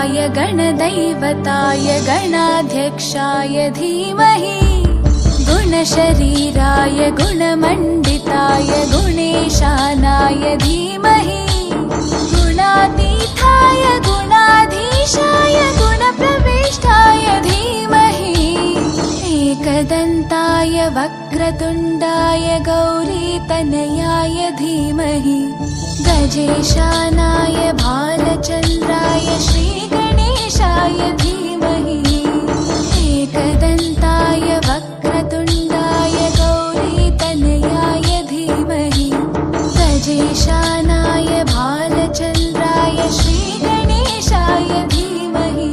गणाधिपाय गणदैवताय गणाध्यक्षाय धीमहि गुणशरीराय गुणमण्डिताय गुणेशानाय धीमहि गुणातीताय गुणाधीशाय गुणप्रविष्टाय धीमहि एकदन्ताय वक्रतुण्डाय गौरीतनयाय धीमहि गजेशानाय भालचन्द्राय श्रीगणेशाय धीमहि एकदन्ताय वक्रतुण्डाय गौरीतनयाय धीमहि गजेशानाय भालचन्द्राय श्रीगणेशाय धीमहि।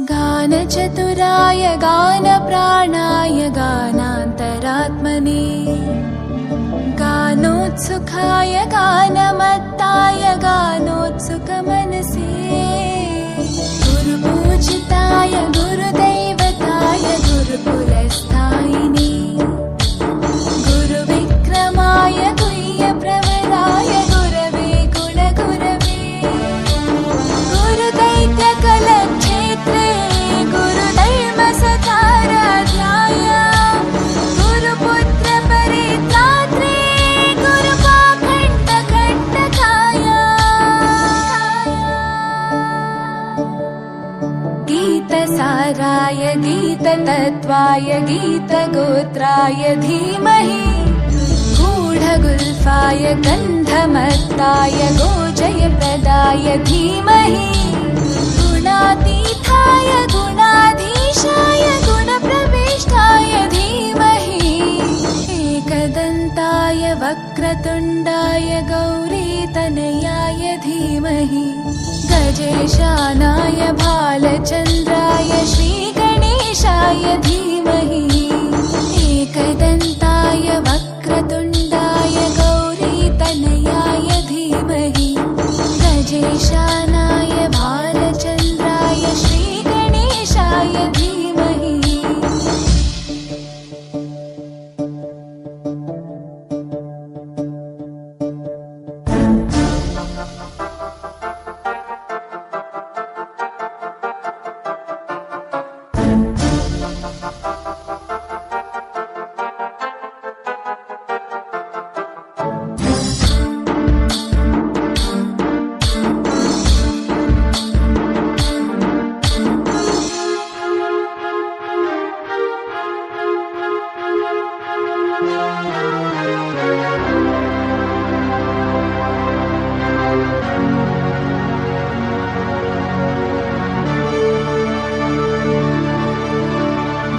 गानचतुराय गानप्राणाय गानान्तरात्मने गानोत्सुकाय गानमत्ताय गानोत्सुकमनसे गुरुपूजिताय गुरुदैवताय गुरुकुलस्थायिने गुरुविक्रमाय गुह्यप्रवराय गुरवे गुणगुरवे गुरुदैत्यकलक्षेत्रे गुरुधर्मसकाराध्याय गुरुपुत्रपरित्रात्रे गुरुपाखण्डकण्टकाय गीतसाराय गीततत्त्वाय गीतगोत्राय धीमहि गूढगुल्फाय गन्धमत्ताय गोजयप्रदाय धीमहि गुणातीताय गुणाधीशाय गुणप्रविष्टाय धीमहि एकदन्ताय वक्रतुण्डाय गौरीतनयाय धीमहि गजेशानाय भालचन्द्राय श्रीगणेशाय धीमहि एकदन्ताय वक्रतुण्डाय गौरीतनयाय धीमहि गजेशानाय भालचन्द्राय श्रीगणेशाय धीमहि।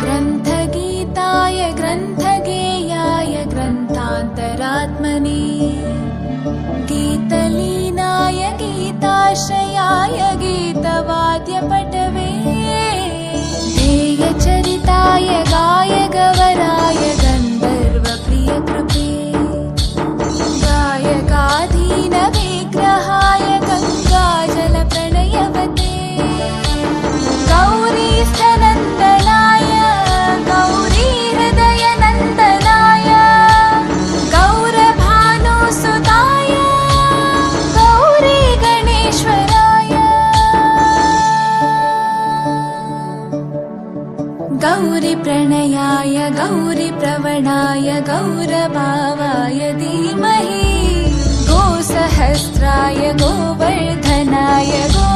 ग्रन्थगीताय ग्रन्थगेयाय ग्रन्थान्तरात्मने गीतलीनाय गीताश्रयाय गीतवाद्यपटवे ध्येयचरिताय गायगवराय गन्धर्वप्रियकृपे गायकाधीनविग्रहाय गङ्गाजलप्रणयवते गौरीस्थनन्दनाय गौरीहृदयनन्दनाय गौरभानुसुताय गौरीगणेश्वराय गौरीप्रणयाय गौरीप्रवणाय गौरभावाय धीमहि गोसहस्राय गोवर्धनाय गो